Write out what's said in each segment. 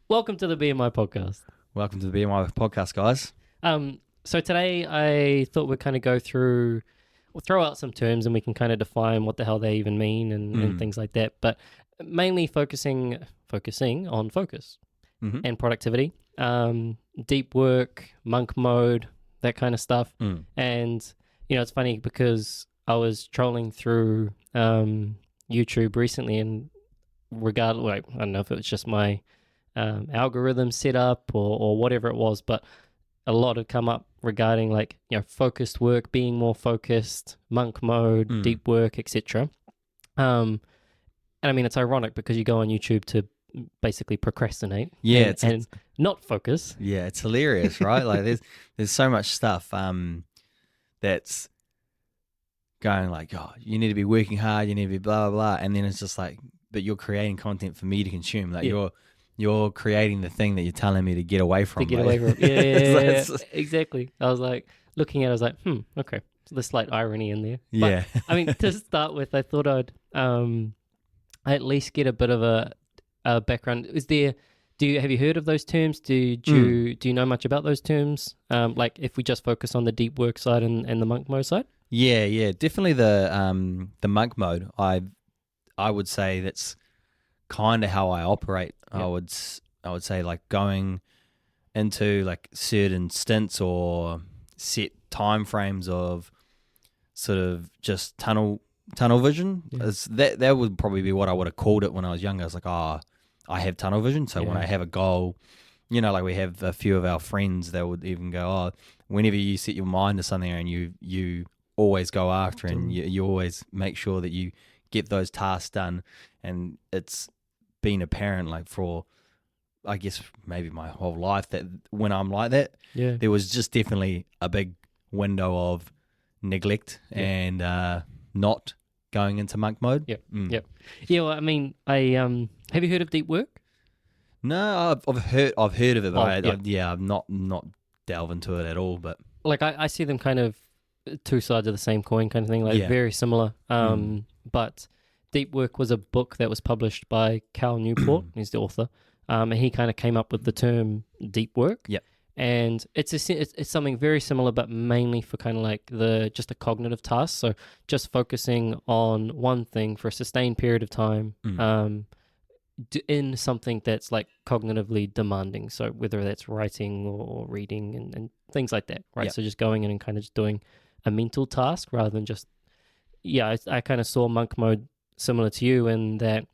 Welcome to the BMI podcast. Welcome to the BMI podcast, guys. So today I thought we'd kind of we'll throw out some terms and we can kind of define what the hell they even mean and things like that. But mainly focusing on focus and productivity, deep work, monk mode, that kind of stuff. And, it's funny because I was trolling through YouTube recently and I don't know if it was just my algorithm set up or whatever it was, but a lot have come up regarding focused work, being more focused, monk mode, deep work, etc. And I mean, it's ironic because you go on YouTube to basically procrastinate and not focus. Yeah, it's hilarious, right? Like there's so much stuff that's going like, oh, you need to be working hard, you need to be blah, blah, blah. And then it's just like, but you're creating content for me to consume. Like you're creating the thing that you're telling me to get away from. Yeah, exactly. I was like, looking at it, I was like, okay. So the slight irony in there. Yeah. But, I mean, to start with, I thought I'd at least get a bit of a background. Have you heard of those terms? Do you know much about those terms? Like if we just focus on the deep work side and the monk mode side? Yeah, definitely the monk mode. I would say that's kind of how I operate. Yeah. I would say like going into like certain stints or set time frames of sort of just tunnel vision. Yeah. That would probably be what I would have called it when I was younger. I was like, I have tunnel vision. So when I have a goal, like we have a few of our friends that would even go, whenever you set your mind to something and you always go after and you always make sure that you get those tasks done. And it's been apparent like for, I guess, maybe my whole life that when I'm like that, there was just definitely a big window of neglect and not going into monk mode. Yep. Yeah, well, I mean, have you heard of deep work? No, I've heard of it, but I've not delved into it at all. But like I see them kind of two sides of the same coin kind of thing, very similar. But Deep Work was a book that was published by Cal Newport. He's the author. And he kind of came up with the term deep work. Yep. And it's something very similar, but mainly for kind of like just a cognitive task. So just focusing on one thing for a sustained period of time in something that's like cognitively demanding. So whether that's writing or reading and things like that, right? Yep. So just going in and kind of just doing a mental task rather than just, I kind of saw monk mode similar to you in that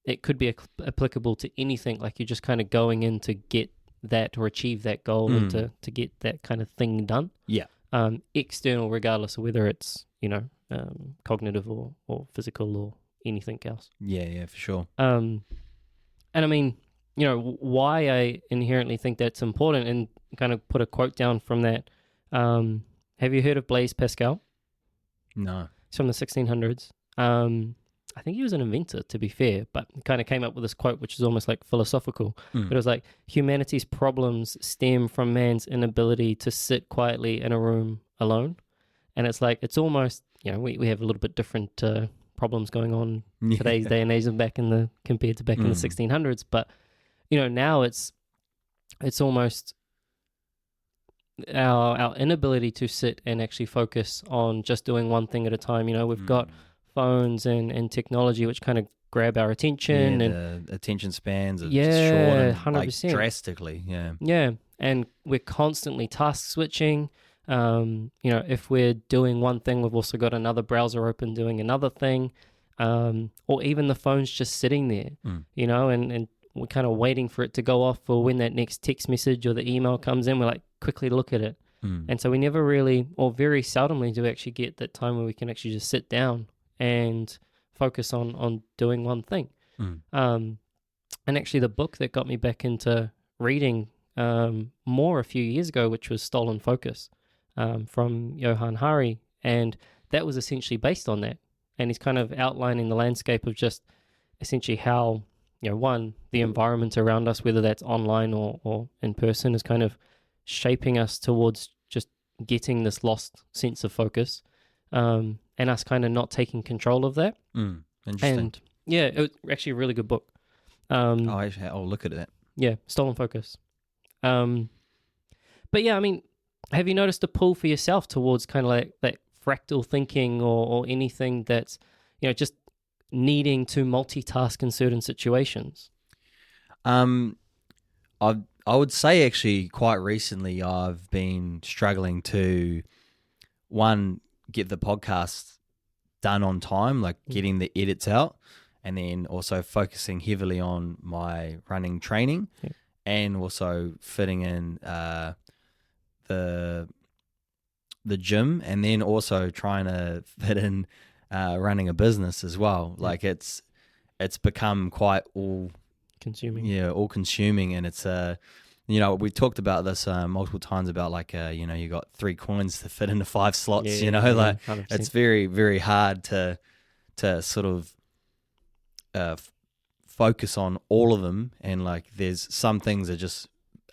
it could be applicable to anything. Like you're just kind of going in to get that or achieve that goal and to get that kind of thing done. Yeah. External, regardless of whether it's, cognitive or physical or anything else. Yeah, for sure. And I mean, why I inherently think that's important and kind of put a quote down from that. Have you heard of Blaise Pascal? No. It's from the 1600s. I think he was an inventor, to be fair, but he kind of came up with this quote, which is almost like philosophical. But it was like, humanity's problems stem from man's inability to sit quietly in a room alone. And it's like, it's almost, we have a little bit different problems going on today's day and age than compared to back in the 1600s. But, now it's almost our inability to sit and actually focus on just doing one thing at a time. We've got phones and technology which kind of grab our attention and the attention spans are short 100%. Drastically. And we're constantly task switching. If we're doing one thing, we've also got another browser open doing another thing, or even the phone's just sitting there, and we're kind of waiting for it to go off, or when that next text message or the email comes in, we're like, quickly look at it. And so we never really, or very seldomly, do actually get that time where we can actually just sit down and focus on doing one thing. And actually the book that got me back into reading more a few years ago, which was Stolen Focus from Johann Hari, and that was essentially based on that. And he's kind of outlining the landscape of just essentially how, one, the environment around us, whether that's online or in person, is kind of shaping us towards just getting this lost sense of focus. And us kind of not taking control of that. Interesting. And it was actually a really good book. I'll look at that. Yeah, stolen focus. But yeah, I mean, have you noticed a pull for yourself towards kind of like that fractal thinking or anything that's, just needing to multitask in certain situations? I would say actually quite recently I've been struggling to, one, get the podcast done on time, like getting the edits out, and then also focusing heavily on my running training, and also fitting in the gym, and then also trying to fit in running a business as well. Like it's become quite all consuming, and it's we talked about this multiple times about like you got 3 coins to fit into 5 slots. Like 100%. It's very, very hard to sort of focus on all of them, and like there's some things that just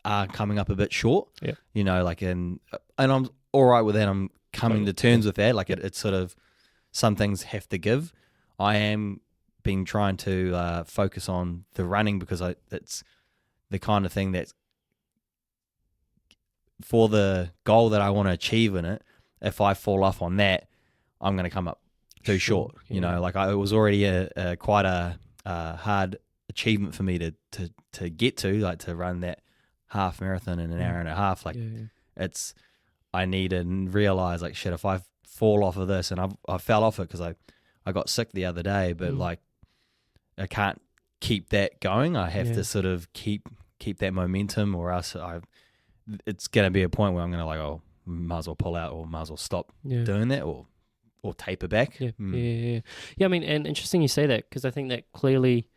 are coming up a bit short. And I'm all right with that. I'm coming to terms with that. Like it's sort of, some things have to give. I am been trying to focus on the running, because it's the kind of thing that's for the goal that I want to achieve in it. If I fall off on that, I'm going to come up too short. Like it was already a quite a hard achievement for me to get to, like to run that half marathon in an hour and a half. Like it's, I need to realize like, shit, if I fall off of this, and I fell off it because I got sick the other day, but like I can't keep that going. I have to sort of keep that momentum, or else it's going to be a point where I'm going to like, oh, might as well pull out, or might as well stop doing that, or taper back. Yeah. I mean, and interesting you say that, because I think that clearly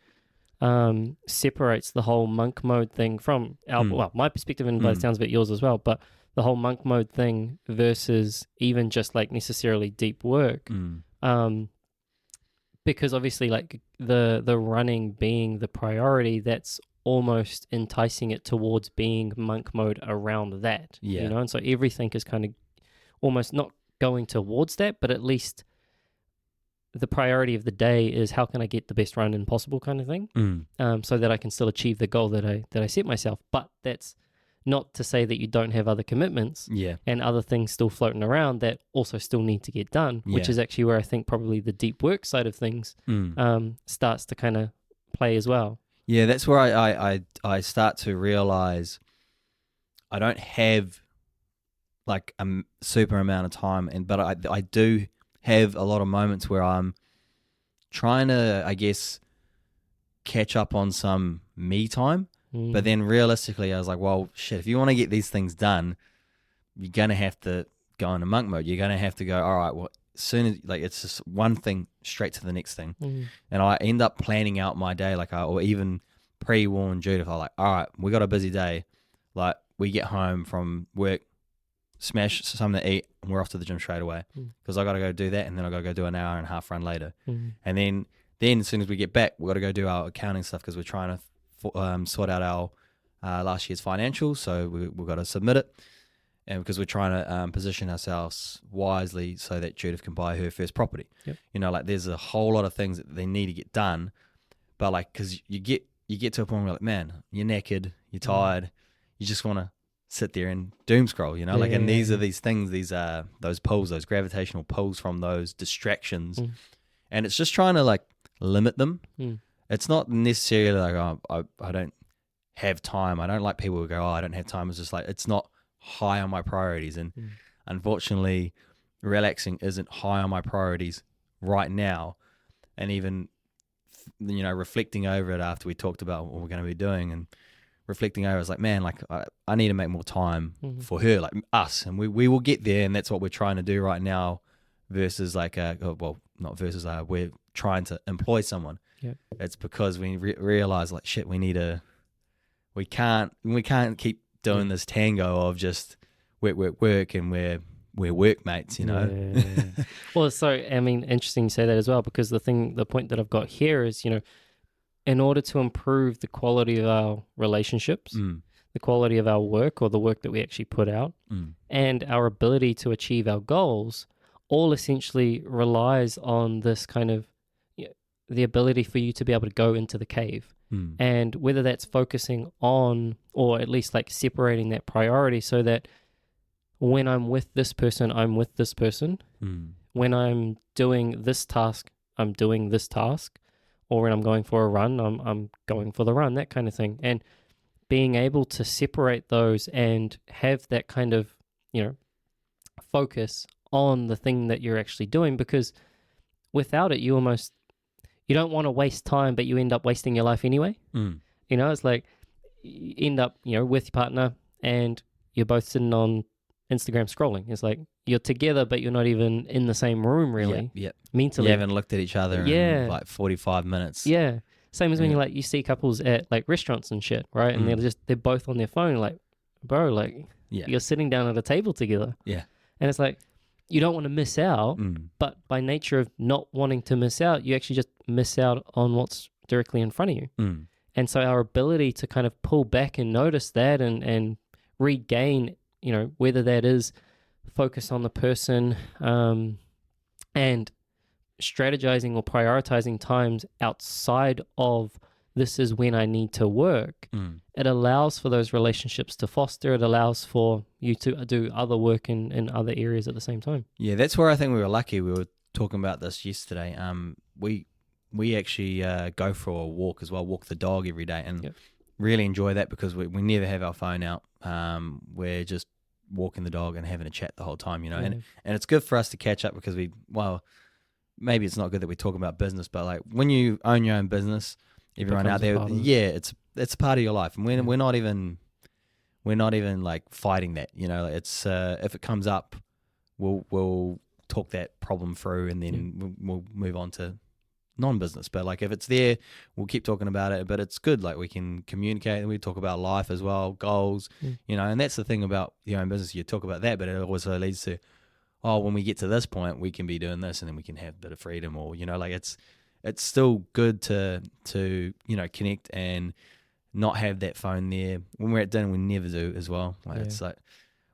separates the whole monk mode thing from well, my perspective, and by the sounds of it, yours as well, but the whole monk mode thing versus even just like necessarily deep work. Because obviously like the running being the priority, that's almost enticing it towards being monk mode around that. And so everything is kind of almost not going towards that, but at least the priority of the day is, how can I get the best run in possible, kind of thing, so that I can still achieve the goal that I set myself. But that's not to say that you don't have other commitments and other things still floating around that also still need to get done, which is actually where I think probably the deep work side of things starts to kind of play as well. Yeah, that's where I start to realize I don't have like a super amount of time, but I do have a lot of moments where I'm trying to, I guess, catch up on some me time. But then realistically, I was like, well, shit, if you want to get these things done, you're going to have to go into monk mode. You're going to have to go, all right, well, as soon as, like, it's just one thing straight to the next thing. And I end up planning out my day, like, or even pre-warn Judith. I'm like, all right, we got a busy day. Like, we get home from work, smash something to eat, and we're off to the gym straight away, because I got to go do that, and then I got to go do an hour and a half run later. And then as soon as we get back, we got to go do our accounting stuff, because we're trying to sort out our last year's financials, so we've got to submit it, and because we're trying to position ourselves wisely so that Judith can buy her first property. Like there's a whole lot of things that they need to get done, but like, because you get to a point where you're like, man, you're knackered, you're tired, you just want to sit there and doom scroll, and these are these things, these are those pulls, those gravitational pulls from those distractions, and it's just trying to like limit them. It's not necessarily like, oh, I don't have time. I don't like people who go, oh, I don't have time. It's just like, it's not high on my priorities. And unfortunately, relaxing isn't high on my priorities right now. And even, reflecting over it after we talked about what we're going to be doing, and reflecting over, I was like, man, like I need to make more time for her, like us. And we will get there. And that's what we're trying to do right now, versus like, not versus, we're trying to employ someone. It's because we realize like, shit, we can't keep doing this tango of just work, and we're workmates, Well, so I mean, interesting you say that as well, because the point that I've got here is, in order to improve the quality of our relationships, the quality of our work, or the work that we actually put out, and our ability to achieve our goals, all essentially relies on this kind of the ability for you to be able to go into the cave. Mm. And whether that's focusing on, or at least like separating that priority so that when I'm with this person, I'm with this person. Mm. When I'm doing this task, I'm doing this task. Or when I'm going for a run, I'm going for the run, that kind of thing. And being able to separate those and have that kind of, focus on the thing that you're actually doing, because without it, you don't want to waste time, but you end up wasting your life anyway. Mm. It's like you end up, with your partner and you're both sitting on Instagram scrolling. It's like you're together, but you're not even in the same room really. Yep. Mentally. You haven't looked at each other in like 45 minutes. Yeah. Same as when you see couples at like restaurants and shit, right? And they're both on their phone, like, bro, like you're sitting down at a table together. Yeah. And it's like, you don't want to miss out, but by nature of not wanting to miss out, you actually just miss out on what's directly in front of you. Mm. And so our ability to kind of pull back and notice that and regain, whether that is focus on the person and strategizing or prioritizing times outside of this is when I need to work, it allows for those relationships to foster. It allows for you to do other work in other areas at the same time. Yeah, that's where I think we were lucky. We were talking about this yesterday. We actually go for a walk as well, walk the dog every day, and really enjoy that because we never have our phone out. We're just walking the dog and having a chat the whole time, and it's good for us to catch up because maybe it's not good that we talk about business, but like when you own your own business, everyone out there, it's a part of your life, and we're not even like fighting that, it's if it comes up, we'll talk that problem through, and then we'll move on to non-business. But like if it's there, we'll keep talking about it. But it's good, like we can communicate and we talk about life as well, goals, and that's the thing about your own business. You talk about that, but it also leads to, when we get to this point, we can be doing this, and then we can have a bit of freedom, or like it's still good to connect and not have that phone there. When we're at dinner, we never do as well. It's like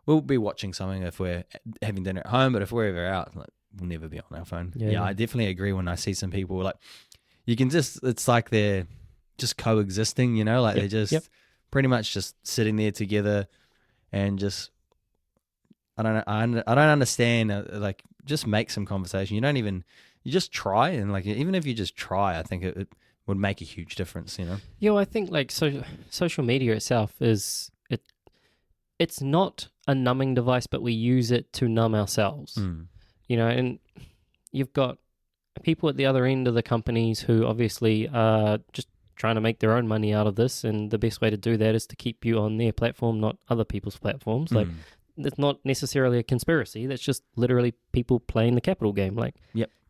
we'll be watching something if we're having dinner at home, but if we're ever out, like, we'll never be on our phone. I definitely agree. When I see some people, like you can it's like they're just coexisting, they're just pretty much just sitting there together and just. I don't understand. Like, just make some conversation. You just try, and like even if you just try, I think it would make a huge difference. Yeah, I think like social media itself it's not a numbing device, but we use it to numb ourselves. And you've got people at the other end of the companies who obviously are just trying to make their own money out of this, and the best way to do that is to keep you on their platform, not other people's platforms. Like. It's not necessarily a conspiracy. That's just literally people playing the capital game. Like,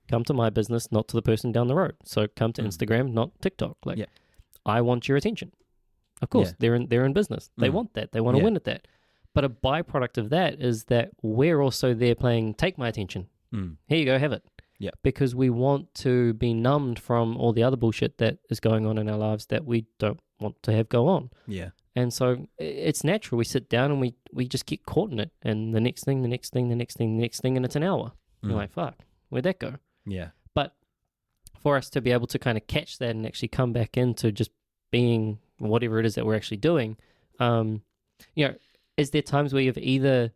come to my business, not to the person down the road. So come to Instagram, not TikTok. Like, I want your attention. Of course, they're in business. They want that. They want to win at that. But a byproduct of that is that we're also there playing take my attention. Here you go, have it. Yeah. Because we want to be numbed from all the other bullshit that is going on in our lives that we don't want to have go on. Yeah. And so it's natural. We sit down and we just get caught in it. And the next thing, and it's an hour. You're like, fuck, where'd that go? Yeah. But for us to be able to kind of catch that and actually come back into just being whatever it is that we're actually doing, is there times where you've either,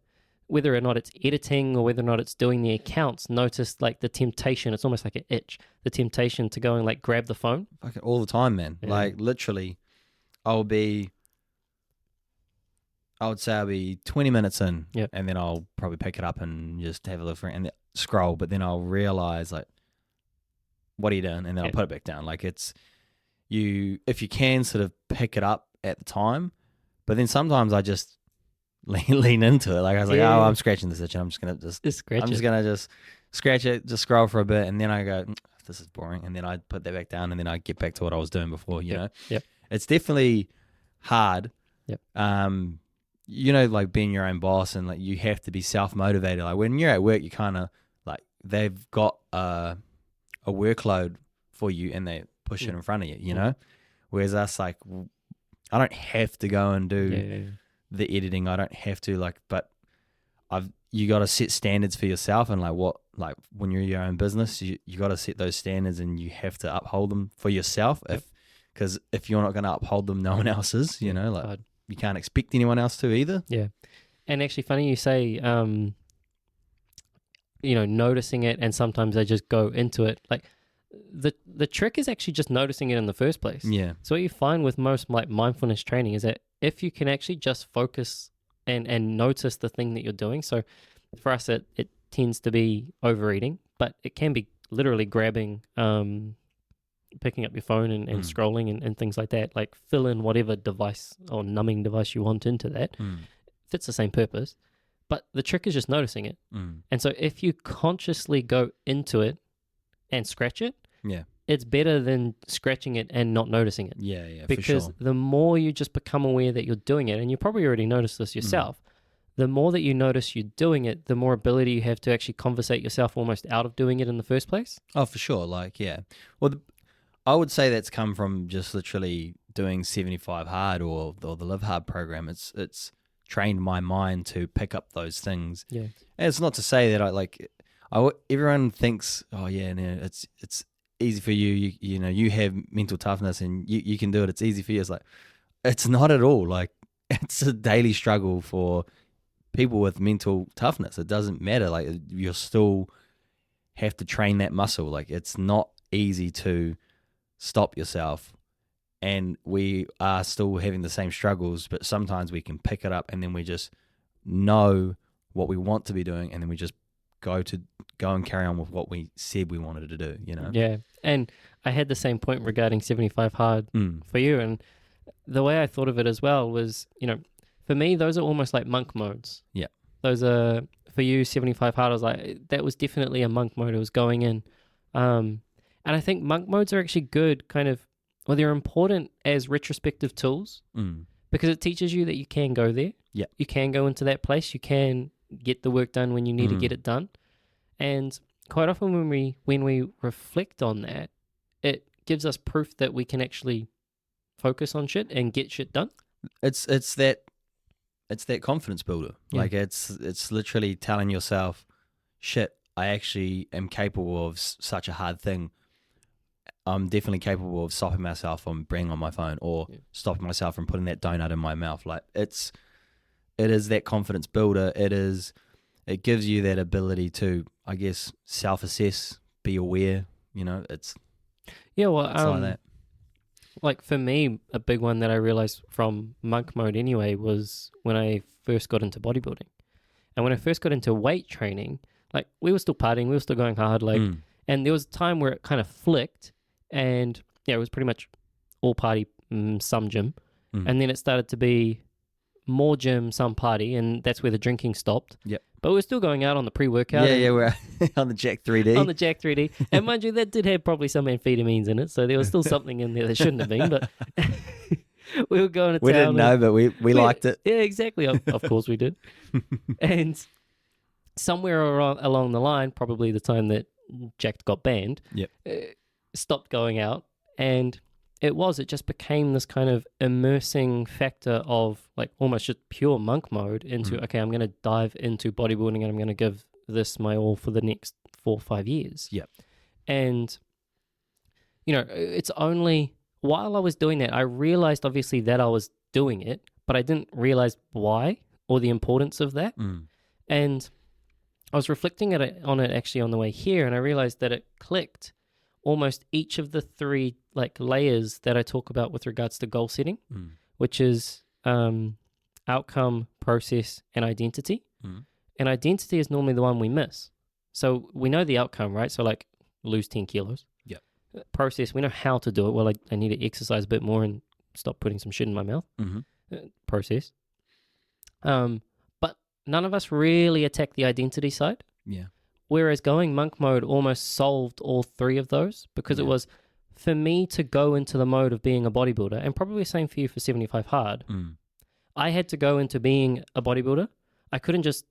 whether or not it's editing or whether or not it's doing the accounts, noticed like the temptation, it's almost like an itch, the temptation to go and like grab the phone? Okay, all the time, man. Yeah. Like literally, I'll be 20 minutes in, and then I'll probably pick it up and just have a look and scroll. But then I'll realize, like, what are you doing? And then I'll put it back down. Like, it's if you can sort of pick it up at the time, but then sometimes I just lean into it. Like I was like, I'm scratching this itch, and I'm just gonna scratch it, just scroll for a bit, and then I go, this is boring, and then I put that back down, and then I get back to what I was doing before. You know, it's definitely hard. Like being your own boss, and like you have to be self-motivated. Like when you're at work, you kind of like they've got a workload for you, and they push it in front of you. You know, whereas us, like, I don't have to go and do the editing. I don't have to, like, but you got to set standards for yourself, and like when you're your own business, you got to set those standards, and you have to uphold them for yourself. Because if you're not going to uphold them, no one else is. You know, like hard. you can't expect anyone else to either. Yeah. And actually, funny you say, noticing it, and sometimes I just go into it. Like the trick is actually just noticing it in the first place. Yeah. So what you find with most like mindfulness training is that if you can actually just focus and notice the thing that you're doing. So for us, it tends to be overeating, but it can be literally grabbing, picking up your phone and scrolling and things like that. Like fill in whatever device or numbing device you want into that. Fits the same purpose. But the trick is just noticing it. And so if you consciously go into it and scratch it, it's better than scratching it and not noticing it. Yeah, because for sure. the more you just become aware that you're doing it, and you probably already noticed this yourself, the more that you notice you're doing it, the more ability you have to actually conversate yourself almost out of doing it in the first place. Oh, for sure. Like, yeah. Well, I would say that's come from just literally doing 75 Hard or the Live Hard program. It's trained my mind to pick up those things. Yeah. And it's not to say that everyone thinks, oh yeah, no, it's easy for you. You have mental toughness and you can do it. It's easy for you. It's like, it's not at all. Like, it's a daily struggle for people with mental toughness. It doesn't matter. Like, you still have to train that muscle. Like, it's not easy to stop yourself. And we are still having the same struggles, but sometimes we can pick it up and then we just know what we want to be doing, and then we just go and carry on with what we said we wanted to do, you know? Yeah. And I had the same point regarding 75 Hard for you. And the way I thought of it as well was, for me, those are almost like monk modes. Yeah. Those are, for you, 75 Hard, I was like, that was definitely a monk mode I was going in. And I think monk modes are actually good they're important as retrospective tools because it teaches you that you can go there. Yeah. You can go into that place. You can get the work done when you need to get it done. And quite often when we reflect on that, it gives us proof that we can actually focus on shit and get shit done. It's that confidence builder. Yeah. Like, it's literally telling yourself, shit, I actually am capable of such a hard thing. I'm definitely capable of stopping myself from bringing on my phone or stopping myself from putting that donut in my mouth. Like, it is that confidence builder. It gives you that ability to, I guess, self-assess, be aware, it's like that. Like for me, a big one that I realized from monk mode anyway was when I first got into bodybuilding. And when I first got into weight training, like we were still partying, we were still going hard, and there was a time where it kind of flicked. And it was pretty much all party, some gym. And then it started to be more gym, some party, and that's where the drinking stopped. Yep. But we were still going out on the pre-workout. Yeah, we're on the Jack 3D. On the Jack 3D. And mind you, that did have probably some amphetamines in it, so there was still something in there that shouldn't have been, but we were going to town. We didn't know, but we liked it. Yeah, exactly. Of course we did. And somewhere along the line, probably the time that Jack got banned, stopped going out, and it just became this kind of immersing factor of like almost just pure monk mode into okay, I'm going to dive into bodybuilding and I'm going to give this my all for the next 4 or 5 years. And it's only while I was doing that I realized obviously that I was doing it, but I didn't realize why or the importance of that. And I was reflecting on it actually on the way here, and I realized that it clicked almost each of the 3 like layers that I talk about with regards to goal setting, which is outcome, process, and identity. And identity is normally the one we miss. So we know the outcome, right? So like lose 10 kilos. Process, we know how to do it. Well, I need to exercise a bit more and stop putting some shit in my mouth. Process. But none of us really attack the identity side. Whereas going monk mode almost solved all 3 of those because it was for me to go into the mode of being a bodybuilder, and probably the same for you for 75 Hard. I had to go into being a bodybuilder. I couldn't just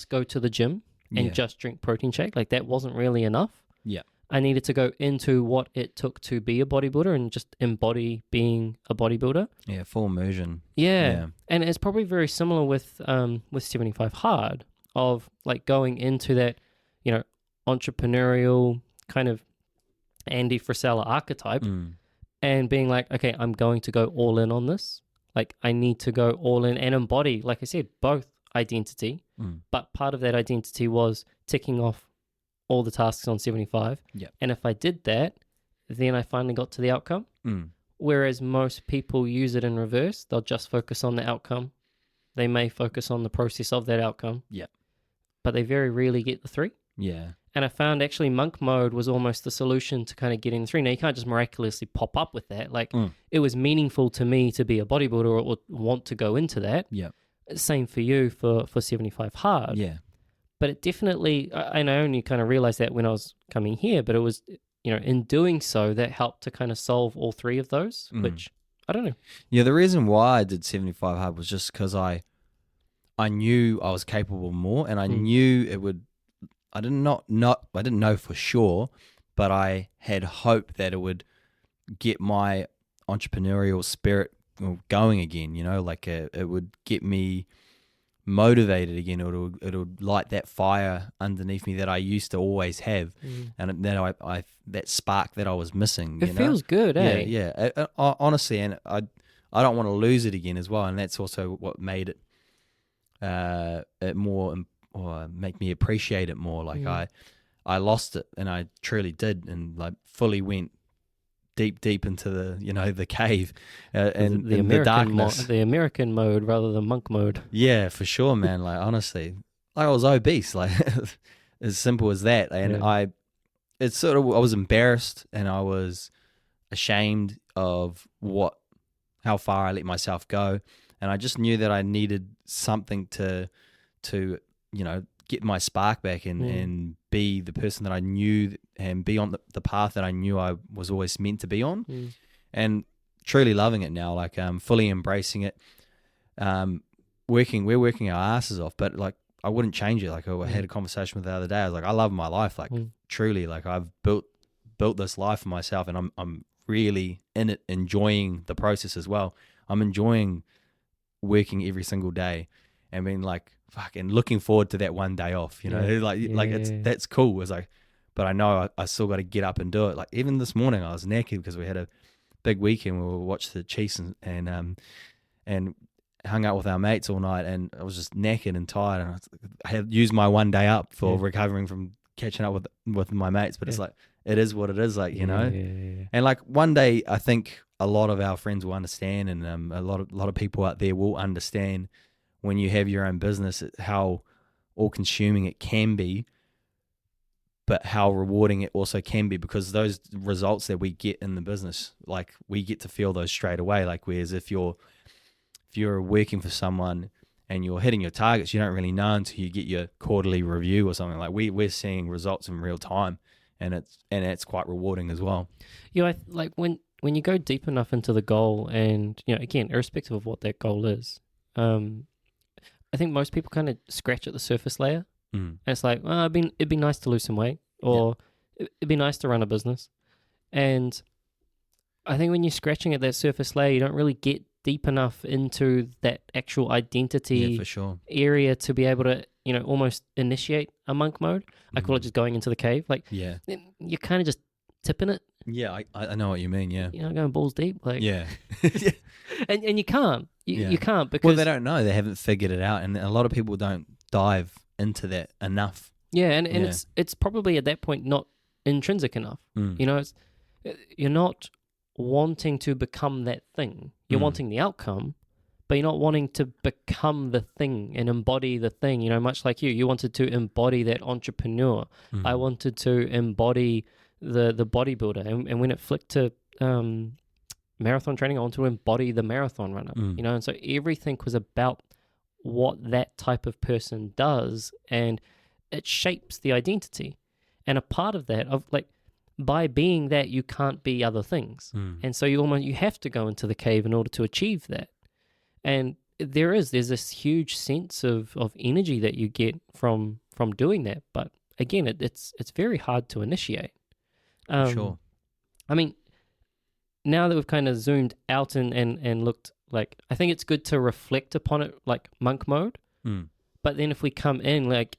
go to the gym and just drink protein shake. Like that wasn't really enough. I needed to go into what it took to be a bodybuilder and just embody being a bodybuilder. Full immersion. And it's probably very similar with 75 Hard. of like going into that, you know, entrepreneurial kind of Andy Frisella archetype and being like, okay, I'm going to go all in on this. Like I need to go all in and embody, like I said, both identity, but part of that identity was ticking off all the tasks on 75. Yep. And if I did that, then I finally got to the outcome. Whereas most people use it in reverse. They'll just focus on the outcome. They may focus on the process of that outcome. Yep. But they very rarely get the 3. Yeah. And I found actually monk mode was almost the solution to kind of getting the 3. Now, you can't just miraculously pop up with that. Like, it was meaningful to me to be a bodybuilder or want to go into that. Yeah. Same for you for 75 hard. Yeah. But it definitely, and I only kind of realized that when I was coming here, but it was, you know, in doing so, that helped to kind of solve all 3 of those, which, I don't know. Yeah, the reason why I did 75 hard was just because I knew I was capable more, and I knew it would. I didn't know for sure, but I had hope that it would get my entrepreneurial spirit going again. You know, like it would get me motivated again. It'll light that fire underneath me that I used to always have, and that I that spark that I was missing. It feels good, eh? Yeah. Honestly, and I don't want to lose it again as well, and that's also what made it more, or make me appreciate it more. Like I lost it, and I truly did, and like fully went deep into the cave and the darkness. The American mode rather than monk mode. Yeah, for sure, man. Like honestly, like I was obese, like as simple as that. And I was embarrassed, and I was ashamed of how far I let myself go, and I just knew that I needed something to get my spark back and be the person that I knew, and be on the path that I knew I was always meant to be on, and truly loving it now, like fully embracing it. We're working our asses off, but like I wouldn't change it. Like I had a conversation with the other day. I was like, I love my life, like truly, like I've built this life for myself, and I'm really in it, enjoying the process as well. I'm enjoying working every single day and being like, fucking looking forward to that one day off, that's cool. It's like, but I know I still got to get up and do it. Like even this morning I was knackered because we had a big weekend. We watched the Chiefs and hung out with our mates all night, and I was just knackered and tired, and I had used my one day up for recovering from catching up with my mates. But it's like, it is what it is, like, you know. And like one day I think a lot of our friends will understand, and a lot of people out there will understand, when you have your own business, how all-consuming it can be, but how rewarding it also can be, because those results that we get in the business, like we get to feel those straight away. Like whereas if you're working for someone and you're hitting your targets, you don't really know until you get your quarterly review or something. Like we're seeing results in real time, and it's quite rewarding as well. Yeah, like when you go deep enough into the goal, and again, irrespective of what that goal is, I think most people kind of scratch at the surface layer. And it's like, well, it'd be nice to lose some weight, or it'd be nice to run a business. And I think when you're scratching at that surface layer, you don't really get deep enough into that actual identity for sure. area to be able to, almost initiate a monk mode. I call it just going into the cave. Like, you're kind of just tipping it. Yeah, I know what you mean, yeah. Going balls deep. Like, yeah. and you can't. You can't, because... Well, they don't know. They haven't figured it out. And a lot of people don't dive into that enough. Yeah, and it's probably at that point not intrinsic enough. You're not wanting to become that thing. You're wanting the outcome, but you're not wanting to become the thing and embody the thing. Much like you wanted to embody that entrepreneur. I wanted to embody the bodybuilder, and when it flicked to marathon training, I wanted to embody the marathon runner. And so everything was about what that type of person does, and it shapes the identity. And a part of that, by being that, you can't be other things. And so you have to go into the cave in order to achieve that. And there's this huge sense of energy that you get from doing that. But again, it's very hard to initiate. Sure. I mean, now that we've kind of zoomed out and looked, like, I think it's good to reflect upon it like monk mode. But then if we come in, like,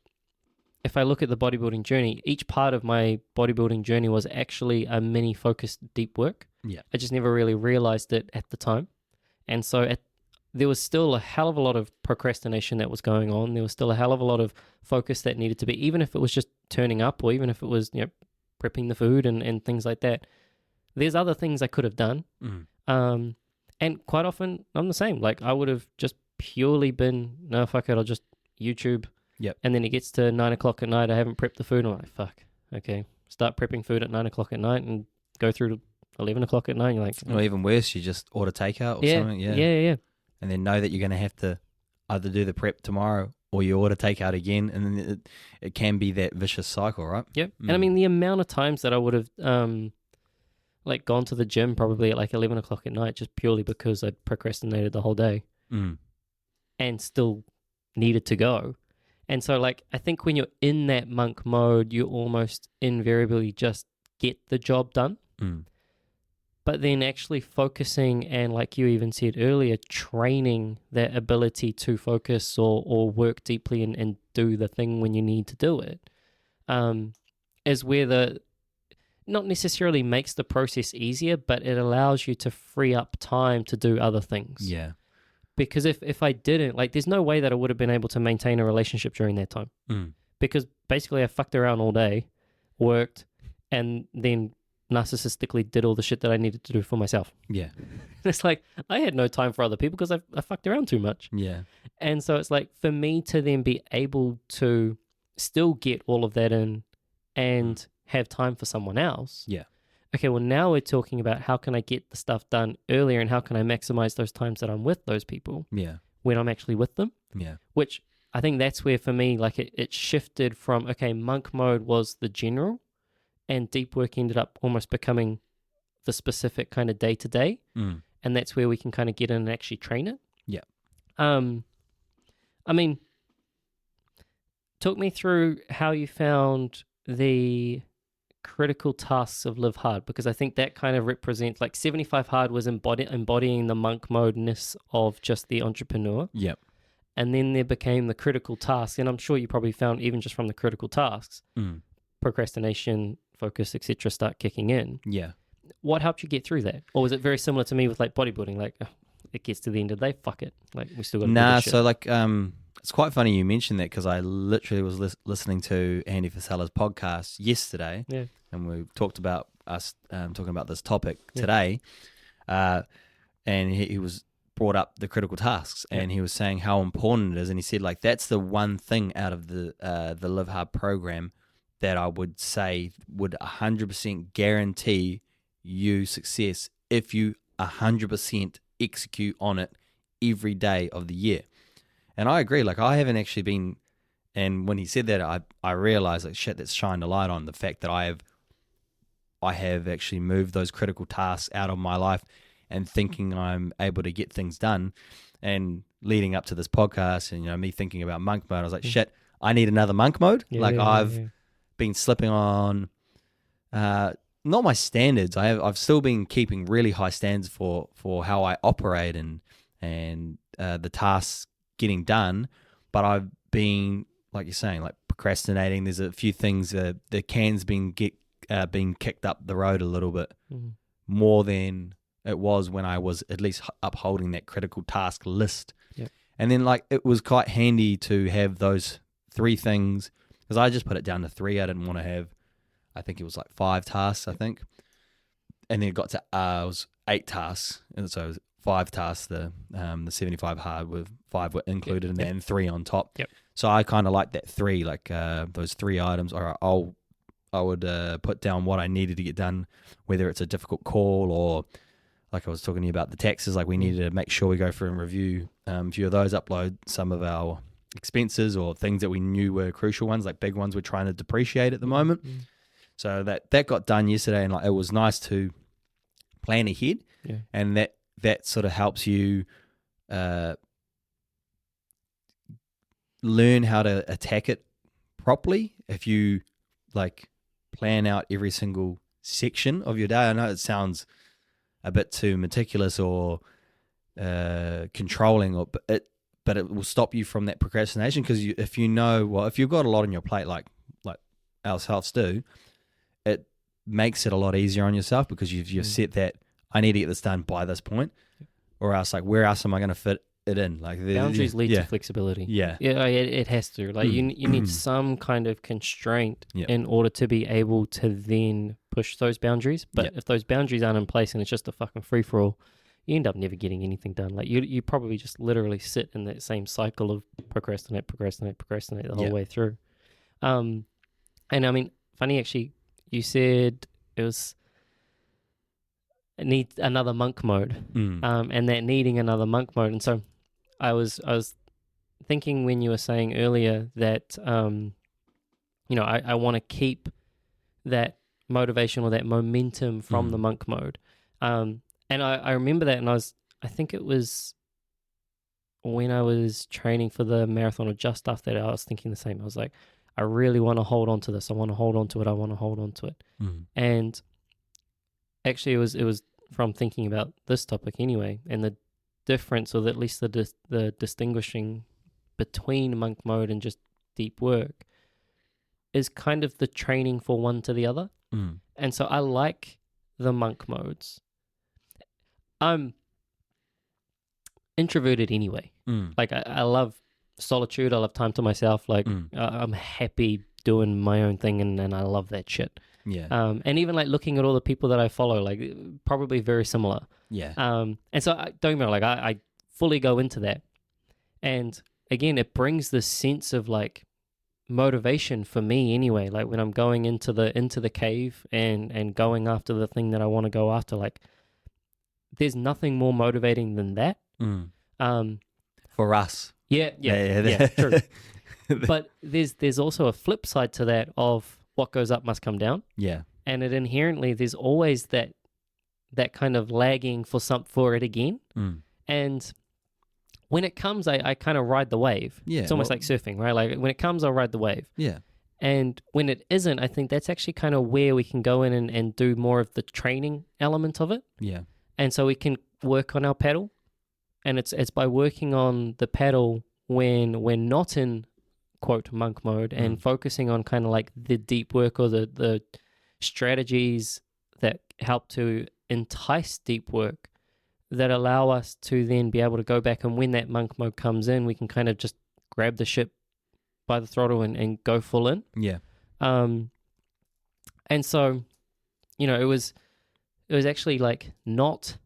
if I look at the bodybuilding journey, each part of my bodybuilding journey was actually a mini focused deep work. Yeah. I just never really realized it at the time. And so there was still a hell of a lot of procrastination that was going on. There was still a hell of a lot of focus that needed to be, even if it was just turning up or even if it was, prepping the food and things like that. There's other things I could have done. And quite often I'm the same. Like, I would have just purely been, no, fuck it, I'll just YouTube. Yep. And then it gets to 9 o'clock at night. I haven't prepped the food. I'm like, fuck, okay. Start prepping food at 9 o'clock at night and go through to 11 o'clock at night. You're like, or even worse, you just order takeout or something. Yeah. And then know that you're going to have to either do the prep tomorrow or you order takeout again. And then it can be that vicious cycle, right? Yep. And I mean, the amount of times that I would have gone to the gym probably at like 11 o'clock at night just purely because I'd procrastinated the whole day and still needed to go. And so, like, I think when you're in that monk mode, you almost invariably just get the job done. But then actually focusing and, like you even said earlier, training that ability to focus or work deeply and do the thing when you need to do it is where not necessarily makes the process easier, but it allows you to free up time to do other things. Yeah. Because if I didn't, like, there's no way that I would have been able to maintain a relationship during that time. Because basically I fucked around all day, worked, and then narcissistically did all the shit that I needed to do for myself. Yeah. It's like, I had no time for other people because I fucked around too much. Yeah. And so it's like, for me to then be able to still get all of that in and have time for someone else. Yeah. Okay, well, now we're talking about how can I get the stuff done earlier and how can I maximize those times that I'm with those people when I'm actually with them. Yeah. Which I think that's where for me, like, it shifted from, okay, monk mode was the general and deep work ended up almost becoming the specific kind of day-to-day. And that's where we can kind of get in and actually train it. Yeah. I mean, talk me through how you found the critical tasks of Live Hard, because I think that kind of represents, like, 75 Hard was embodying the monk mode-ness of just the entrepreneur. Yep. And then there became the critical tasks, and I'm sure you probably found even just from the critical tasks, procrastination, focus, etc., start kicking in. Yeah. What helped you get through that? Or was it very similar to me with, like, bodybuilding? Like, it gets to the end of the day, fuck it. Like, we still got to do this shit. So, like, it's quite funny you mentioned that because I literally was listening to Andy Frisella's podcast yesterday. Yeah. And we talked about us talking about this topic today. And he was brought up the critical tasks and he was saying how important it is. And he said, like, that's the one thing out of the Live Hard program that I would say would 100% guarantee you success if you 100% execute on it every day of the year. And I agree. Like, I haven't actually been, and when he said that, I realized, like, shit, that's shined a light on the fact that I have actually moved those critical tasks out of my life and thinking I'm able to get things done. And leading up to this podcast and, me thinking about monk mode, I was like, shit, I need another monk mode. I've been slipping on, not my standards. I've still been keeping really high standards for how I operate and the tasks getting done, but I've been, like you're saying, like, procrastinating. There's a few things the can's being kicked up the road a little bit more than it was when I was at least upholding that critical task list. Yep. And then, like, it was quite handy to have those 3 things, because I just put it down to 3. I didn't want to have, I think it was like 5 tasks, I think. And then it got to it was 8 tasks, and so it was 5 tasks. The 75 hard with 5 were included, and then 3 on top. Yep. So I kind of like that 3, like those 3 items. Or I would put down what I needed to get done, whether it's a difficult call or, like I was talking to you about the taxes. Like, we needed to make sure we go through and review a few of those, upload some of our expenses or things that we knew were crucial ones, like big ones we're trying to depreciate at the moment. So that got done yesterday, and, like, it was nice to plan ahead, and that sort of helps you learn how to attack it properly if you, like, plan out every single section of your day. I know it sounds a bit too meticulous or controlling, but but it will stop you from that procrastination because if you know, well, if you've got a lot on your plate, like ourselves do, it makes it a lot easier on yourself because you've set that I need to get this done by this point, or else like where else am I going to fit it in? Like boundaries lead to flexibility. Yeah, it has to. Like you need some kind of constraint in order to be able to then push those boundaries. But if those boundaries aren't in place and it's just a fucking free for all, you end up never getting anything done. Like you probably just literally sit in that same cycle of procrastinate the whole way through. And I mean, funny actually, you said it needs another monk mode, and that needing another monk mode. And so I was thinking when you were saying earlier that I want to keep that motivation or that momentum from the monk mode. And I remember that, and I think it was when I was training for the marathon or just after that, I was thinking the same. I was like, I really want to hold on to this. I want to hold on to it. I want to hold on to it. And actually it was from thinking about this topic anyway, and the difference, or at least the distinguishing between monk mode and just deep work is kind of the training for one to the other. And so I like the monk modes. I'm introverted anyway. Like I love solitude. I love time to myself. Like I'm happy doing my own thing, and I love that shit. Yeah. And even like looking at all the people that I follow, like probably very similar. Yeah. And so don't get me wrong, like I fully go into that. And again, it brings this sense of like motivation for me anyway. Like when I'm going into the cave and going after the thing that I want to go after, like there's nothing more motivating than that. For us. Yeah, true. But there's also a flip side to that of what goes up must come down. Yeah. And it inherently, there's always that kind of lagging for it again. And when it comes, I kind of ride the wave. Yeah. It's almost like surfing, right? Like when it comes, I'll ride the wave. Yeah. And when it isn't, I think that's actually kind of where we can go in and do more of the training element of it. Yeah. And so we can work on our paddle. And it's by working on the paddle when we're not in, quote, monk mode, and focusing on kind of like the deep work or the strategies that help to entice deep work that allow us to then be able to go back, and when that monk mode comes in, we can kind of just grab the ship by the throttle and go full in. Yeah. And so, it was actually like not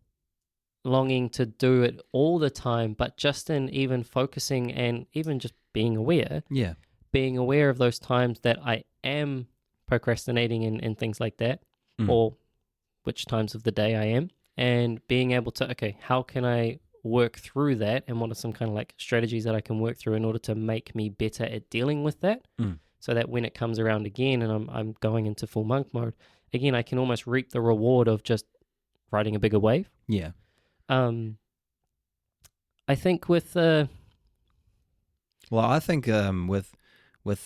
longing to do it all the time, but just in even focusing and even just being aware. Yeah. Being aware of those times that I am procrastinating and things like that, or which times of the day I am, and being able to, okay, how can I work through that, and what are some kind of like strategies that I can work through in order to make me better at dealing with that, so that when it comes around again and I'm going into full monk mode, again, I can almost reap the reward of just riding a bigger wave. Yeah. I think with well, I think with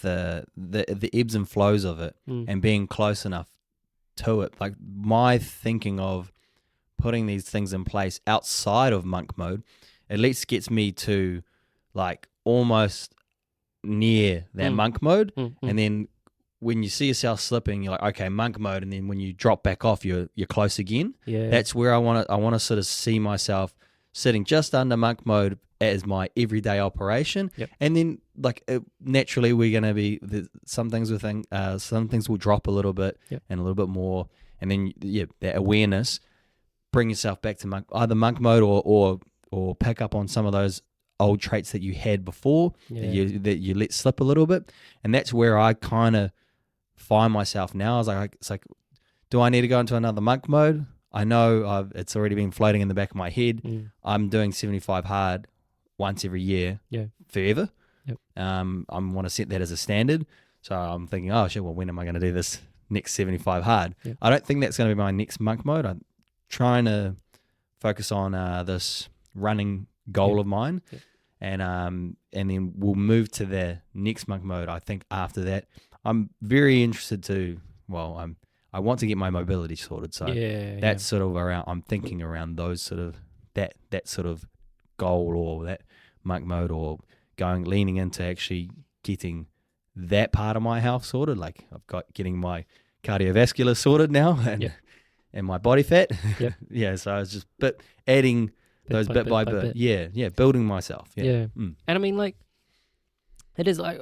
the ebbs and flows of it and being close enough to it, like my thinking of putting these things in place outside of monk mode at least gets me to like almost near that monk mode, and then when you see yourself slipping, you're like, okay, monk mode, and then when you drop back off, you're close again. Yeah. That's where I want to sort of see myself sitting just under monk mode as my everyday operation. Yep. And then like naturally we're going to be some things will drop a little bit and a little bit more, and then that awareness, bring yourself back to either monk mode or pick up on some of those old traits that you had before that you let slip a little bit. And that's where I kind of find myself now. I was like, it's like, do I need to go into another monk mode? I know it's already been floating in the back of my head. I'm doing 75 hard once every year forever. Yep. I want to set that as a standard. So I'm thinking, oh shit, well, when am I going to do this next 75 hard? Yep. I don't think that's going to be my next monk mode. I'm trying to focus on this running goal of mine. Yep. And then we'll move to the next monk mode. I think after that, I'm very interested to, I want to get my mobility sorted. So that's sort of around, I'm thinking around those sort of, that sort of goal or that monk mode, or leaning into actually getting that part of my health sorted. Like I've got getting my cardiovascular sorted now, and Yep. and my body fat. Yep. Yeah, so I was just adding those bit by bit. Yeah, building myself. Yeah. And I mean, like, it is like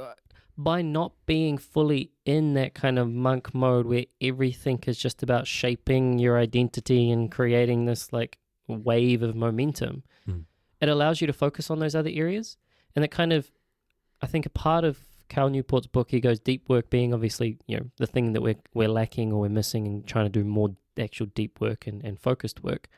by not being fully in that kind of monk mode where everything is just about shaping your identity and creating this like wave of momentum, it allows you to focus on those other areas. And it kind of, I think a part of Cal Newport's book, he goes deep work being obviously, you know, the thing that we're lacking or we're missing, and trying to do more actual deep work and focused work.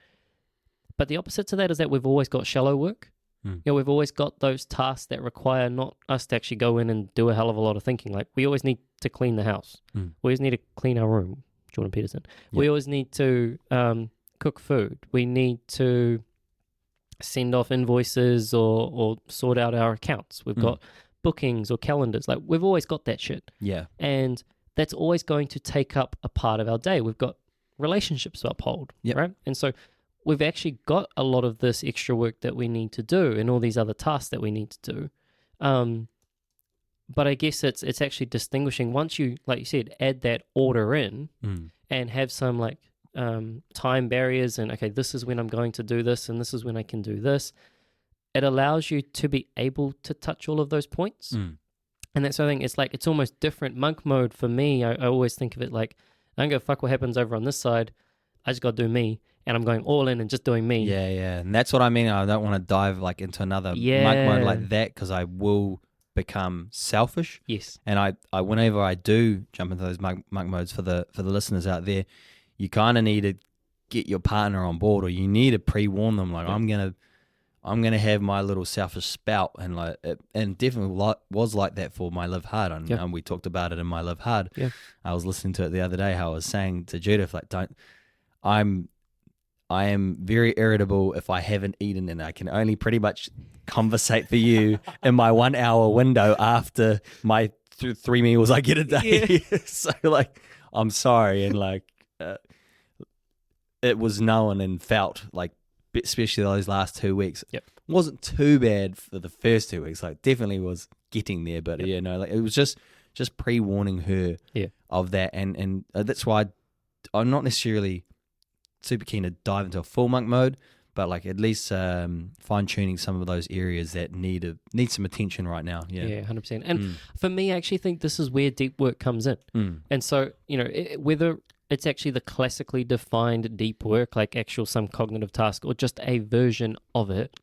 But the opposite to that is that we've always got shallow work. You know, we've always got those tasks that require not us to actually go in and do a hell of a lot of thinking. Like we always need to clean the house. We always need to clean our room, Jordan Peterson. We always need to cook food. We need to send off invoices or sort out our accounts. We've got bookings or calendars. Like we've always got that shit. Yeah. And that's always going to take up a part of our day. We've got relationships to uphold, right? And so we've actually got a lot of this extra work that we need to do and all these other tasks that we need to do. But I guess it's actually distinguishing once you, like you said, add that order in and have some like time barriers and, okay, this is when I'm going to do this and this is when I can do this. It allows you to be able to touch all of those points. And that's the thing. It's like, it's almost different. Monk mode for me, I always think of it like, I don't go fuck what happens over on this side. I just got to do me. And I'm going all in and just doing me. Yeah. And that's what I mean. I don't want to dive like into another monk mode like that, because I will become selfish. Yes. And I whenever I do jump into those monk modes, for the listeners out there, you kind of need to get your partner on board, or you need to pre-warn them. Like I'm gonna have my little selfish spout, and like and definitely was like that for my Live Hard, and we talked about it in my Live Hard. Yeah. I was listening to it the other day. How I was saying to Judith, like, I am very irritable if I haven't eaten, and I can only pretty much conversate for you in my 1 hour window after my 3 meals I get a day. Yeah. So like, I'm sorry. And like, it was known and felt like, especially those last 2 weeks, wasn't too bad for the first 2 weeks. Like definitely was getting there, but like it was just pre-warning her of that. And that's why I'm not necessarily super keen to dive into a full monk mode, but like at least fine-tuning some of those areas that need some attention right now. Yeah, 100%. And for me, I actually think this is where deep work comes in. And so, you know, whether it's actually the classically defined deep work, like actual some cognitive task, or just a version of it,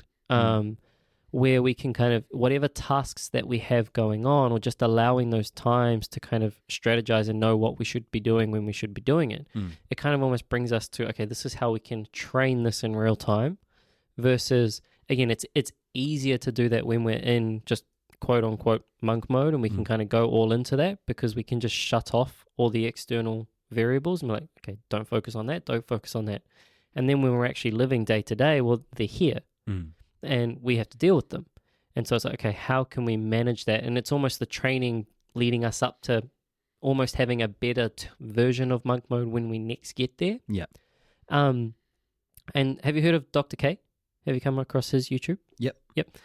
where we can kind of, whatever tasks that we have going on, or just allowing those times to kind of strategize and know what we should be doing when we should be doing it. It kind of almost brings us to, okay, this is how we can train this in real time, versus, again, it's easier to do that when we're in just quote unquote monk mode, and we can kind of go all into that because we can just shut off all the external variables and be like, okay, don't focus on that, don't focus on that. And then when we're actually living day to day, well, they're here. And we have to deal with them. And so it's like, okay, how can we manage that? And it's almost the training leading us up to almost having a better version of monk mode when we next get there. Yeah. And have you heard of Dr. K? Have you come across his YouTube? Yep.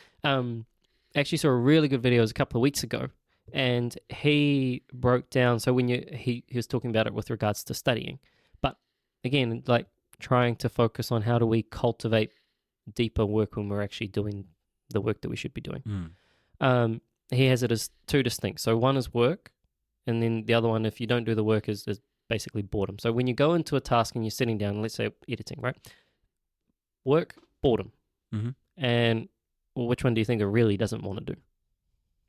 Actually saw a really good video, it was a couple of weeks ago. And he broke down, so when he was talking about it with regards to studying. But again, like trying to focus on how do we cultivate deeper work when we're actually doing the work that we should be doing. He has it as two distinct. So one is work, and then the other one, if you don't do the work, is basically boredom. So when you go into a task and you're sitting down, let's say editing, right? Work, boredom. And which one do you think it really doesn't want to do?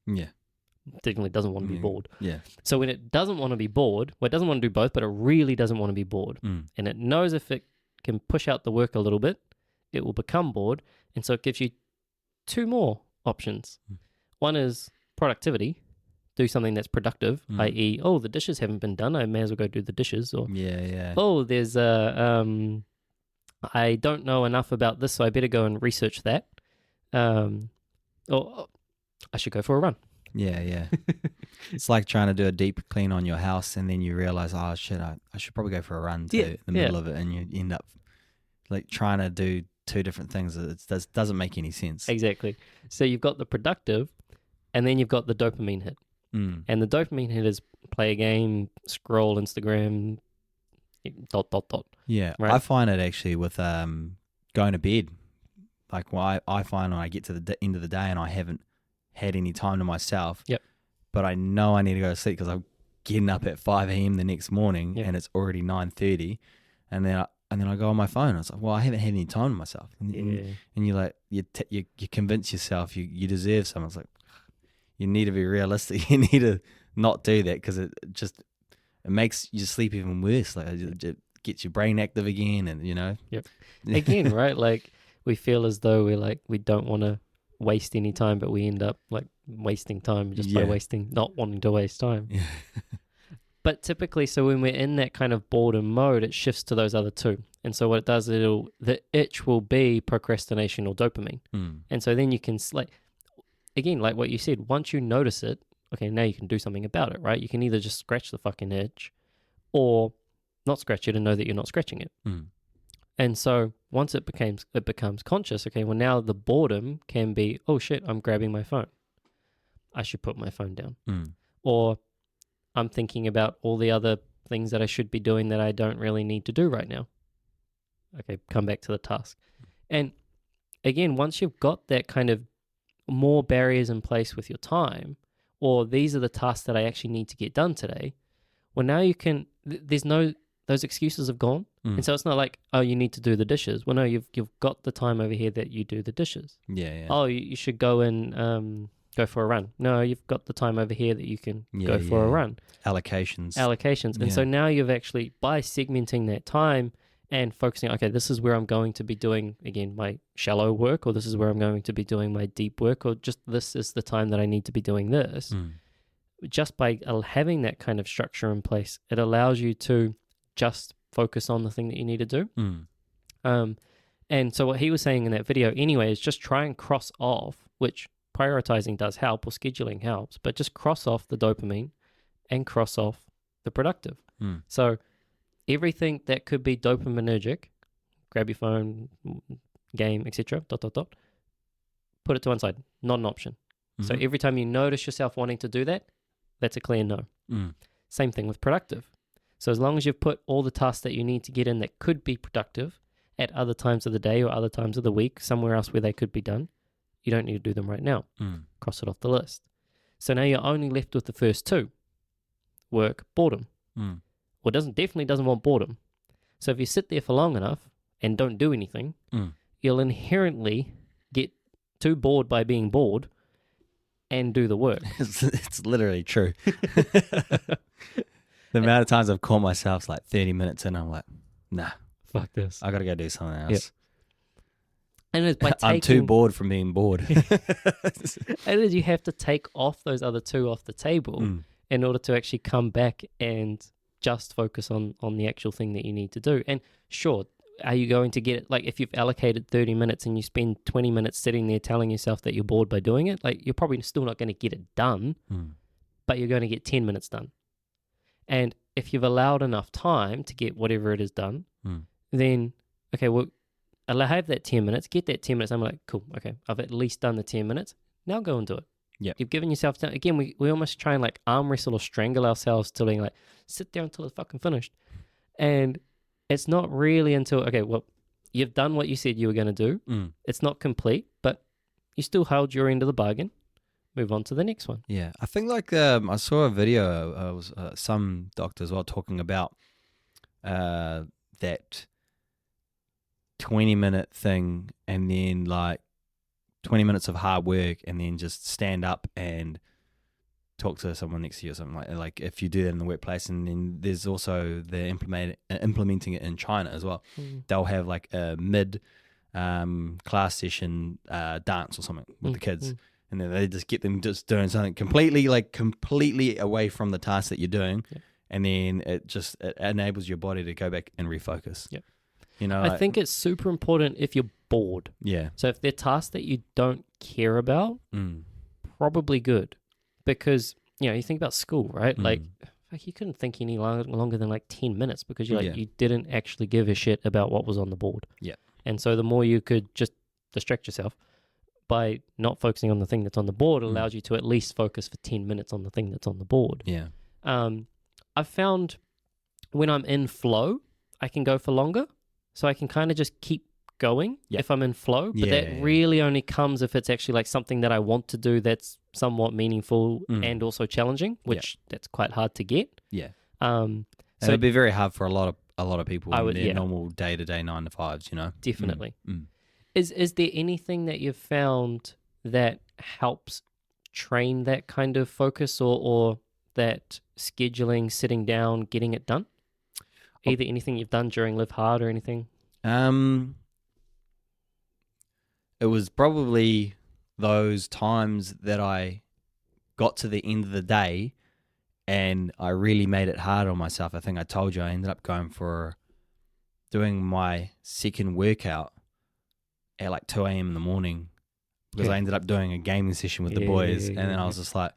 Yeah. Definitely doesn't want to be bored. Yeah. So when it doesn't want to be bored, well, it doesn't want to do both, but it really doesn't want to be bored. And it knows if it can push out the work a little bit, it will become bored. And so it gives you two more options. One is productivity, do something that's productive, i.e., oh, the dishes haven't been done, I may as well go do the dishes. Or oh, there's I don't know enough about this, so I better go and research that. Or I should go for a run. Yeah. It's like trying to do a deep clean on your house, and then you realize, oh shit, I should probably go for a run too in the middle of it, and you end up like trying to do two different things. It doesn't make any sense. Exactly. So you've got the productive, and then you've got the dopamine hit. And the dopamine hit is play a game, scroll Instagram, ... Yeah, Right? I find it actually with going to bed. Like, well, I find when I get to the end of the day and I haven't had any time to myself. Yep. But I know I need to go to sleep because I'm getting up at 5 a.m. the next morning, Yep. and it's already 9:30, and then I go on my phone. I was like, well, I haven't had any time to myself. And you like you convince yourself you deserve something. It's like, you need to be realistic. You need to not do that because it makes your sleep even worse. Like, it gets your brain active again, and Yep. Again, right? Like, we feel as though we don't want to waste any time, but we end up like wasting time just by not wanting to waste time. Yeah. But typically, so when we're in that kind of boredom mode, it shifts to those other two. And so what it does, the itch will be procrastination or dopamine. And so then you can, again, like what you said, once you notice it, okay, now you can do something about it, right? You can either just scratch the fucking itch or not scratch it and know that you're not scratching it. And so once it becomes conscious, okay, well, now the boredom can be, oh shit, I'm grabbing my phone. I should put my phone down. Or I'm thinking about all the other things that I should be doing that I don't really need to do right now. Okay, come back to the task. And again, once you've got that kind of more barriers in place with your time, or these are the tasks that I actually need to get done today, well, now you can, those excuses have gone. And so it's not like, oh, you need to do the dishes. Well, no, you've got the time over here that you do the dishes. Yeah. Oh, you should go and go for a run. No, you've got the time over here that you can go for a run. Allocations. And so now you've actually, by segmenting that time and focusing, okay, this is where I'm going to be doing, again, my shallow work, or this is where I'm going to be doing my deep work, or just this is the time that I need to be doing this. Just by having that kind of structure in place, it allows you to just focus on the thing that you need to do. And so what he was saying in that video anyway is just try and cross off, which prioritizing does help, or scheduling helps, but just cross off the dopamine and cross off the productive. So everything that could be dopaminergic, grab your phone, game, etc., ... put it to one side, not an option. So every time you notice yourself wanting to do that, that's a clear no. Same thing with productive. So as long as you've put all the tasks that you need to get in that could be productive at other times of the day or other times of the week, somewhere else where they could be done, you don't need to do them right now. Cross it off the list. So now you're only left with the first two. Work, boredom. Well, definitely doesn't want boredom. So if you sit there for long enough and don't do anything, you'll inherently get too bored by being bored and do the work. It's literally true. The amount of times I've caught myself like 30 minutes in, I'm like, nah, fuck this. I got to go do something else. And it's by I'm too bored from being bored. And you have to take off those other two off the table in order to actually come back and just focus on the actual thing that you need to do. And sure, are you going to get it? Like, if you've allocated 30 minutes and you spend 20 minutes sitting there telling yourself that you're bored by doing it, like, you're probably still not going to get it done, but you're going to get 10 minutes done. And if you've allowed enough time to get whatever it is done, then, okay, well, I'll have that 10 minutes, get that 10 minutes. I'm like, cool, okay, I've at least done the 10 minutes. Now go and do it. Yeah. You've given yourself time. Again, we almost try and like arm wrestle or strangle ourselves to being like, sit there until it's fucking finished. And it's not really until, okay, well, you've done what you said you were going to do. It's not complete, but you still held your end of the bargain. Move on to the next one. Yeah. I think like I saw a video, was some doctor as well talking about that 20-minute thing, and then like 20 minutes of hard work, and then just stand up and talk to someone next to you or something like if you do that in the workplace. And then there's also they're implementing it in China as well. They'll have like a mid class session dance or something with the kids, and then they just get them just doing something completely away from the task that you're doing, and then it enables your body to go back and refocus. You know, I think it's super important if you're bored. Yeah. So if they're tasks that you don't care about, probably good. Because, you know, you think about school, right? Like you couldn't think any longer than like 10 minutes because you didn't actually give a shit about what was on the board. Yeah. And so the more you could just distract yourself by not focusing on the thing that's on the board, allows you to at least focus for 10 minutes on the thing that's on the board. Yeah. I've found when I'm in flow, I can go for longer. So I can kind of just keep going if I'm in flow. But that really only comes if it's actually like something that I want to do that's somewhat meaningful and also challenging, which that's quite hard to get. Yeah. So it'd be very hard for a lot of people in their yeah. normal day-to-day 9 to 5s, Definitely. Is there anything that you've found that helps train that kind of focus or that scheduling, sitting down, getting it done? Either anything you've done during Live Hard or anything? It was probably those times that I got to the end of the day and I really made it hard on myself. I think I told you I ended up doing my second workout at like 2 a.m. in the morning because I ended up doing a gaming session with the boys, and then I was just like,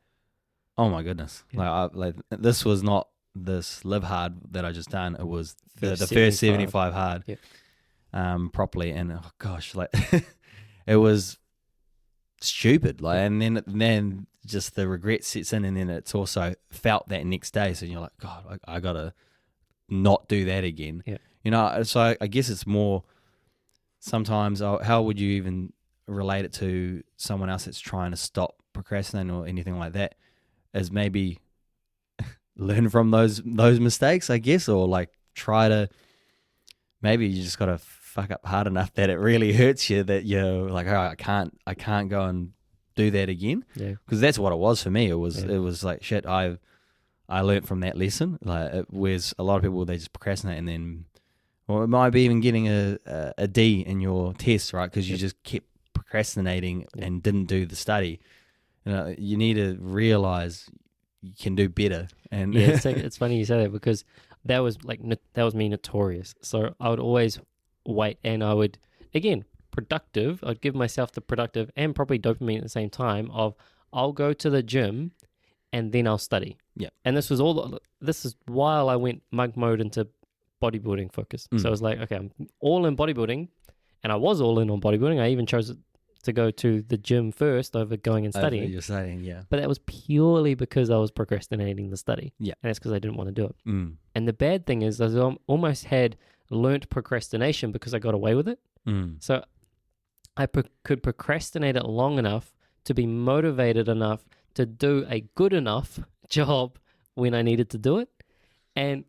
oh my goodness. Like this was not this Live Hard that I just done. It was the first 75 hard properly, and oh gosh, like it was stupid. Like, and then just the regret sets in, and then it's also felt that next day. So you're like, God, I gotta not do that again. Yeah. So I guess it's more sometimes. How would you even relate it to someone else that's trying to stop procrastinating or anything like that? Is maybe learn from those mistakes, I guess, or like try to. Maybe you just gotta fuck up hard enough that it really hurts you that you're like, oh, I can't go and do that again. Yeah. Because that's what it was for me. It was like shit. I learned from that lesson. Like, whereas a lot of people, they just procrastinate and then, or it might be even getting a D in your test, right? Because you just kept procrastinating and didn't do the study. You need to realize you can do better. And it's funny you say that because that was me notorious. So I would always wait, and I would, again, productive. I'd give myself the productive and probably dopamine at the same time of I'll go to the gym and then I'll study. Yeah. And this is while I went mug mode into bodybuilding focus. So I was like, okay, I'm all in bodybuilding, and I was all in on bodybuilding. I even chose to go to the gym first over going and studying. You're studying, yeah. But that was purely because I was procrastinating the study. Yeah. And that's because I didn't want to do it. And the bad thing is I almost had learnt procrastination because I got away with it. So I could procrastinate it long enough to be motivated enough to do a good enough job when I needed to do it. And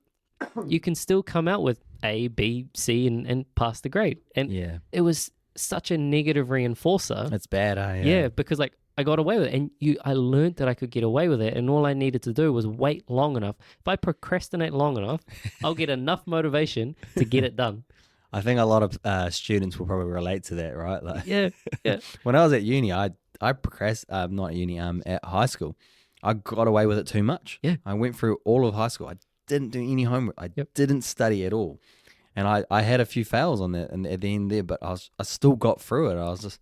you can still come out with A, B, C, and pass the grade. And it was such a negative reinforcer. That's bad, yeah, because like I got away with it, and I learned that I could get away with it, and all I needed to do was wait long enough. If I procrastinate long enough, I'll get enough motivation to get it done. I think a lot of students will probably relate to that, right? Like, yeah. When I was at uni, I procrastinated, not at uni, at high school, I got away with it too much. Yeah. I went through all of high school. I didn't do any homework. I didn't study at all. And I had a few fails on that and at the end there, but I still got through it. I was just,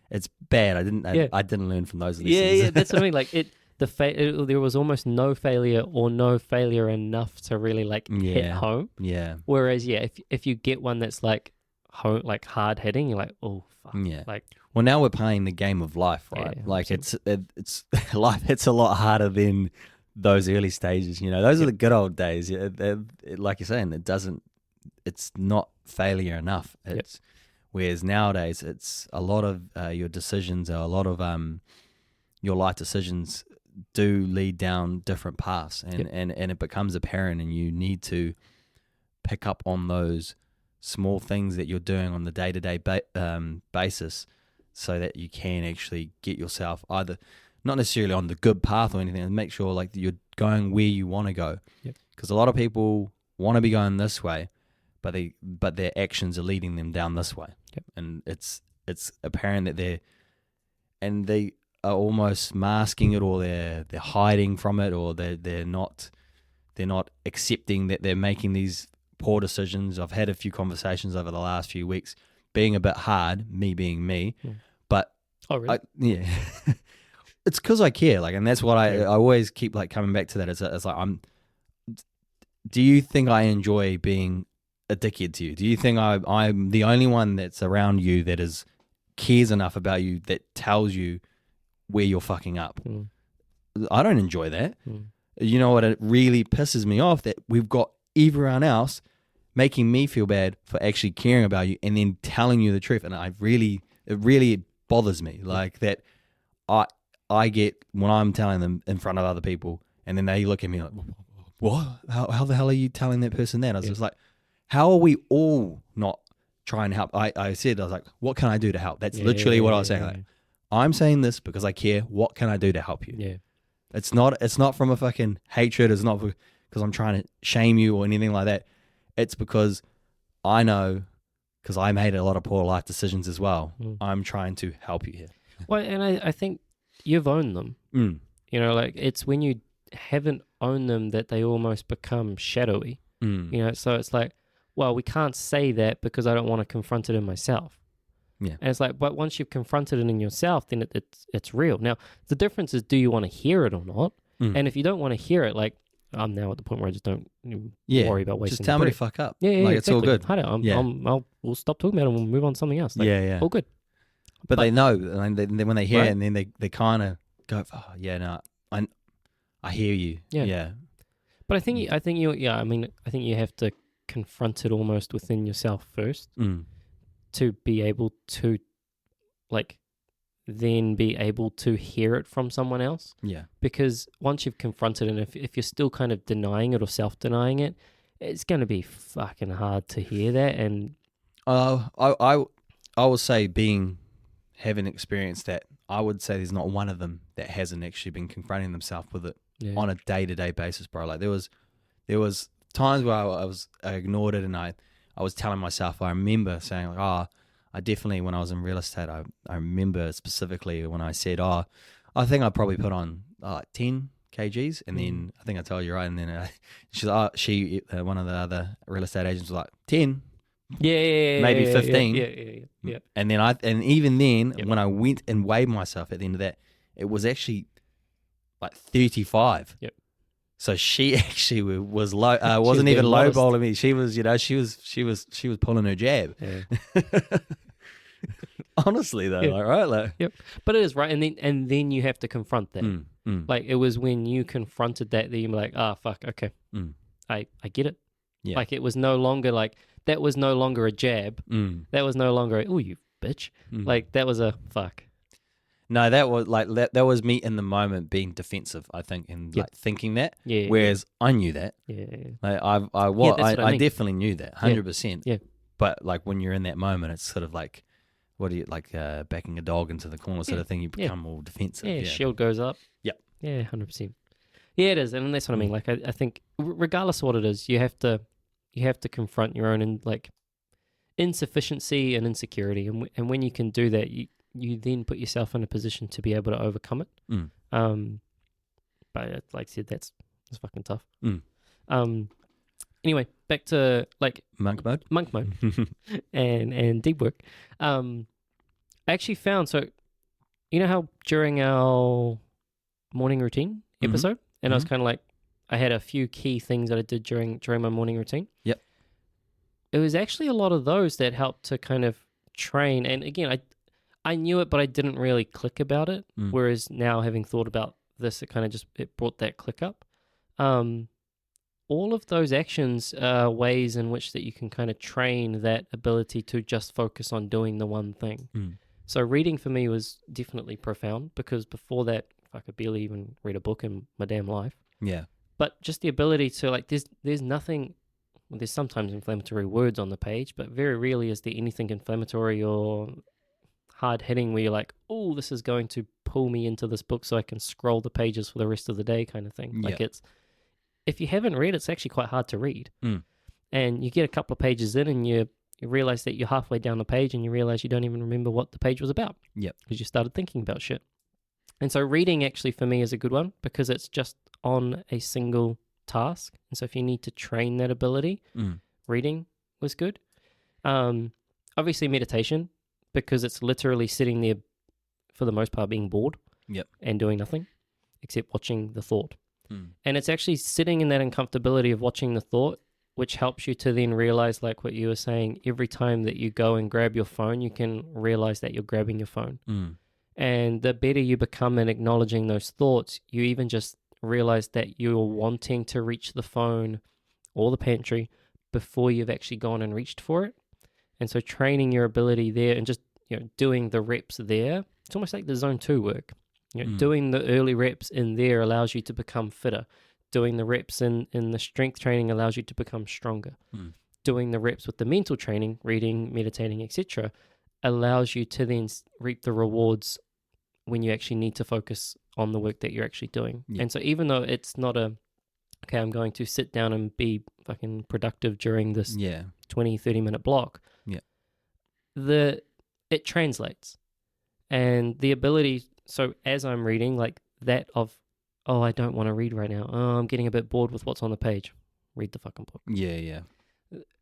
it's bad. I didn't learn from those lessons. Yeah, that's what I mean. Like there was almost no failure or no failure enough to really hit home. Yeah. Whereas if you get one that's like hard hitting, you're like, oh fuck. Yeah. Like, well, now we're playing the game of life, right? Yeah, like absolutely. it's life. It's a lot harder than those early stages. Those are the good old days. Like you're saying, it's not failure enough. Whereas nowadays it's a lot of your decisions, or a lot of your life decisions do lead down different paths, and it becomes apparent, and you need to pick up on those small things that you're doing on the day-to-day basis, so that you can actually get yourself either not necessarily on the good path or anything, and make sure like you're going where you want to go. Because a lot of people want to be going this way, but their actions are leading them down this way. And it's apparent that they are almost masking it, or they're hiding from it, or they're not accepting that they're making these poor decisions. I've had a few conversations over the last few weeks, being a bit hard, me being me, but really? It's because I care, and that's what I always keep coming back to that. It's like, do you think I enjoy being a dickhead to you? Do you think I'm the only one that's around you that cares enough about you that tells you where you're fucking up? I don't enjoy that. You know what? It really pisses me off that we've got everyone else making me feel bad for actually caring about you and then telling you the truth. And it really bothers me. Like that I get when I'm telling them in front of other people and then they look at me like, what? How the hell are you telling that person that? I was just like, how are we all not trying to help? I said, I was like, what can I do to help? That's literally what I was saying. Like, I'm saying this because I care. What can I do to help you? Yeah. It's not from a fucking hatred. It's not because I'm trying to shame you or anything like that. It's because I know, because I made a lot of poor life decisions as well. I'm trying to help you here. Well, and I think you've owned them. You know, like it's when you haven't owned them that they almost become shadowy. You know, so it's like, well, we can't say that because I don't want to confront it in myself. Yeah. And it's like, but once you've confronted it in yourself, then it's real. Now, the difference is, do you want to hear it or not? And if you don't want to hear it, like, I'm now at the point where I just don't worry about wasting. Just tell me to fuck up. Yeah, like exactly. It's all good. Hide it. We'll stop talking about it and we'll move on to something else. Like, all good. But they know, and when they hear it, and then they kind of go, oh, yeah, no, I hear you. Yeah. But I think you have to confront it almost within yourself first to be able to, like, then be able to hear it from someone else. Yeah. Because once you've confronted it, and if you're still kind of denying it or self-denying it, it's going to be fucking hard to hear that. And I will say, having experienced that, I would say there's not one of them that hasn't actually been confronting themselves with it on a day-to-day basis, bro. Like there was times where I ignored it, and I was telling myself, I remember saying like, I definitely, when I was in real estate, I remember specifically when I said, I think I probably put on 10 kgs, and then I think I told you, right, and then one of the other real estate agents was like 10. Maybe 15. Yeah. And then even then, when I went and weighed myself at the end of that, it was actually like 35. Yep. So she actually was low. Wasn't even lowballing me. She was pulling her jab. Yeah. Honestly, though, right? Yep. But it is right, and then you have to confront that. Like it was when you confronted that you were like, fuck, okay, I get it. Yeah. Like it was no longer like. That was no longer a jab. That was no longer oh, you bitch. Like that was a fuck. No, that was like that was me in the moment being defensive, I think, and like thinking that. Yeah. Whereas I knew that. Yeah. Like I definitely knew that 100%. Yeah. But like when you're in that moment, it's sort of like, what do you like backing a dog into the corner sort of thing? You become all defensive. Yeah. Shield goes up. Yep. Yeah. 100%. Yeah, it is, and that's what I mean. Like I think regardless of what it is, you have to confront your own like insufficiency and insecurity, and when you can do that, you then put yourself in a position to be able to overcome it. But like I said, that's fucking tough. Anyway, back to like monk mode and deep work. I actually found, so you know how during our morning routine episode, and I was kind of like, I had a few key things that I did during my morning routine. Yep. It was actually a lot of those that helped to kind of train. And again, I knew it, but I didn't really click about it. Whereas now, having thought about this, it kind of it brought that click up. All of those actions are ways in which that you can kind of train that ability to just focus on doing the one thing. So reading for me was definitely profound, because before that, I could barely even read a book in my damn life. Yeah. But just the ability to, like, there's nothing, well, there's sometimes inflammatory words on the page, but very rarely is there anything inflammatory or hard-hitting where you're like, oh, this is going to pull me into this book so I can scroll the pages for the rest of the day kind of thing. Like if you haven't read, it's actually quite hard to read. And you get a couple of pages in and you realize that you're halfway down the page and you realize you don't even remember what the page was about. Yep. Because you started thinking about shit. And so reading actually for me is a good one, because it's just on a single task. And so if you need to train that ability, reading was good. Obviously meditation, because it's literally sitting there for the most part being bored and doing nothing except watching the thought. And it's actually sitting in that uncomfortability of watching the thought which helps you to then realize, like what you were saying, every time that you go and grab your phone, you can realize that you're grabbing your phone. And the better you become in acknowledging those thoughts, you even just realize that you're wanting to reach the phone or the pantry before you've actually gone and reached for it. And so training your ability there and just, doing the reps there, it's almost like the zone 2 work. Doing the early reps in there allows you to become fitter. Doing the reps in the strength training allows you to become stronger. Doing the reps with the mental training, reading, meditating, etc., allows you to then reap the rewards when you actually need to focus on the work that you're actually doing. And so even though it's not okay, I'm going to sit down and be fucking productive during this 20, 30-minute block, it translates. And the ability, so as I'm reading, like that of, oh, I don't want to read right now. Oh, I'm getting a bit bored with what's on the page. Read the fucking book. Yeah.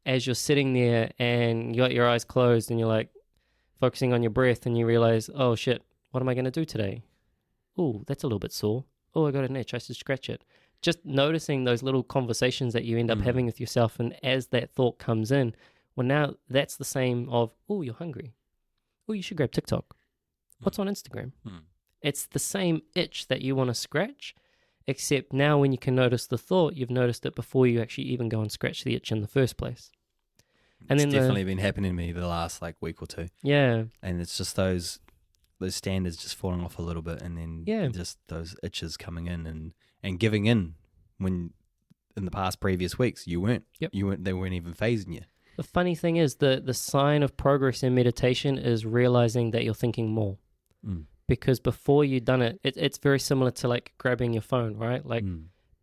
As you're sitting there and you got your eyes closed and you're like focusing on your breath and you realize, oh shit, what am I going to do today? Oh, that's a little bit sore. Oh, I got an itch. I should scratch it. Just noticing those little conversations that you end up having with yourself. And as that thought comes in, well, now that's the same of, oh, you're hungry. Oh, you should grab TikTok. What's on Instagram? It's the same itch that you want to scratch, except now when you can notice the thought, you've noticed it before you actually even go and scratch the itch in the first place. And it's definitely been happening to me the last week or two. Yeah. And it's just those standards just falling off a little bit, and then just those itches coming in and giving in when in the past previous weeks you weren't. They weren't even phasing you. The funny thing is the sign of progress in meditation is realizing that you're thinking more. Because before you've done it, it's very similar to like grabbing your phone, right? Like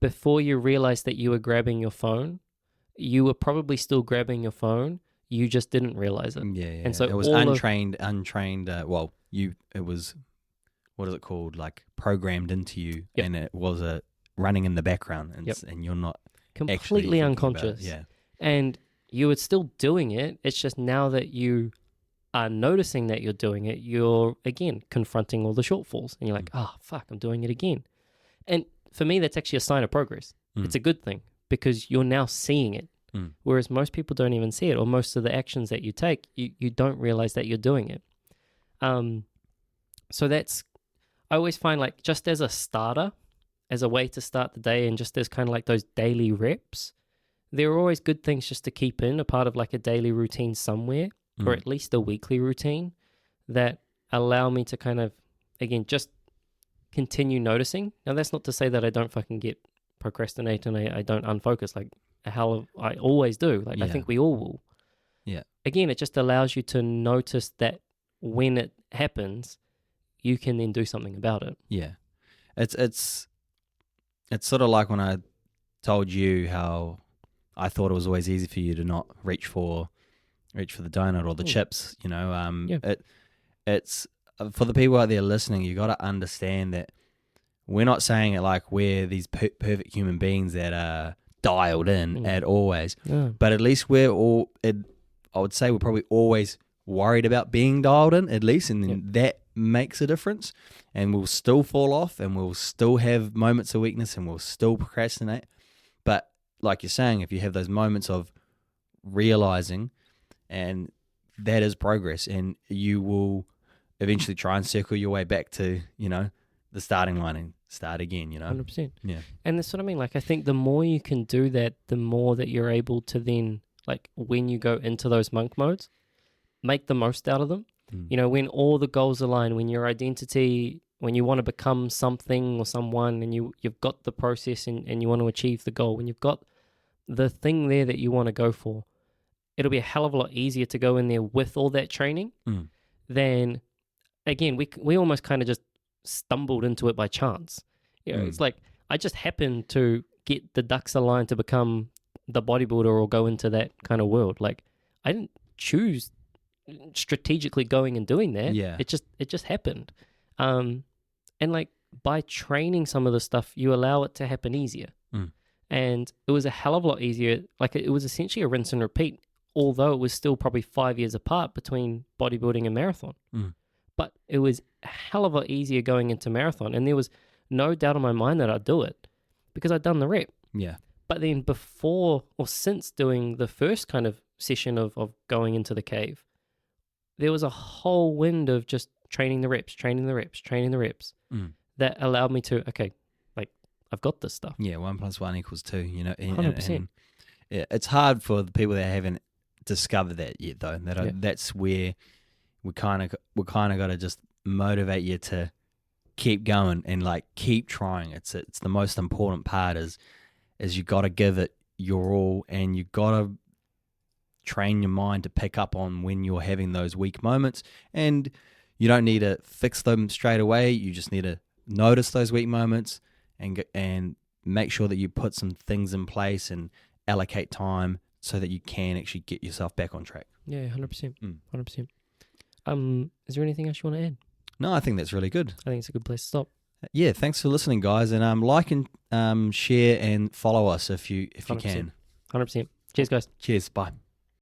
before you realized that you were grabbing your phone, you were probably still grabbing your phone. You just didn't realize it. Yeah. And so it was untrained. It was, what is it called? Like programmed into you, and it was running in the background, and you're not completely unconscious. Yeah. And you were still doing it. It's just now that you are noticing that you're doing it, you're again confronting all the shortfalls, and you're like, oh fuck, I'm doing it again. And for me, that's actually a sign of progress. It's a good thing because you're now seeing it. Whereas most people don't even see it, or most of the actions that you take, you don't realize that you're doing it. So I always find like just as a starter, as a way to start the day, and just as kind of like those daily reps, there are always good things just to keep in a part of like a daily routine somewhere, or at least a weekly routine that allow me to kind of, again, just continue noticing. Now, that's not to say that I don't fucking get procrastinate and I don't unfocus. Like, I always do. Like, I think we all will. Yeah. Again, it just allows you to notice that when it happens, you can then do something about it. Yeah. It's sort of like when I told you how I thought it was always easy for you to not reach for the donut or the chips, It's for the people out there listening, you got to understand that we're not saying it like we're these perfect human beings that are dialed in at always, but at least we're all, I would say we're probably always worried about being dialed in, at least, and then that makes a difference, and we'll still fall off, and we'll still have moments of weakness, and we'll still procrastinate. But like you're saying, if you have those moments of realizing, and that is progress, and you will eventually try and circle your way back to, the starting line and start again, 100%. Yeah. And that's what I mean. Like, I think the more you can do that, the more that you're able to then, like, when you go into those monk modes, make the most out of them. When all the goals align, when your identity, when you want to become something or someone, and you've got the process and you want to achieve the goal, when you've got the thing there that you want to go for, it'll be a hell of a lot easier to go in there with all that training than, again, we almost kind of just stumbled into it by chance. It's like I just happened to get the ducks aligned to become the bodybuilder or go into that kind of world. Like, I didn't choose strategically going and doing that. It just happened. And like by training some of the stuff, you allow it to happen easier. And it was a hell of a lot easier. Like, it was essentially a rinse and repeat, although it was still probably 5 years apart between bodybuilding and marathon. But it was a hell of a lot easier going into marathon. And there was no doubt in my mind that I'd do it because I'd done the rep. Yeah. But then before or since doing the first kind of session of going into the cave, there was a whole wind of just training the reps that allowed me to, okay, like I've got this stuff. Yeah, 1 + 1 = 2, you know. 100%. Yeah, it's hard for the people that haven't discovered that yet, though. That's where we kind of got to just motivate you to keep going and like keep trying. It's the most important part is you got to give it your all, and you got to train your mind to pick up on when you're having those weak moments. And you don't need to fix them straight away. You just need to notice those weak moments and make sure that you put some things in place and allocate time so that you can actually get yourself back on track. Yeah, 100%. 100%. Is there anything else you want to add? No, I think that's really good. I think it's a good place to stop. Yeah, thanks for listening, guys, and like and share and follow us if you 100%. can. 100%. Cheers, guys. Cheers. Bye.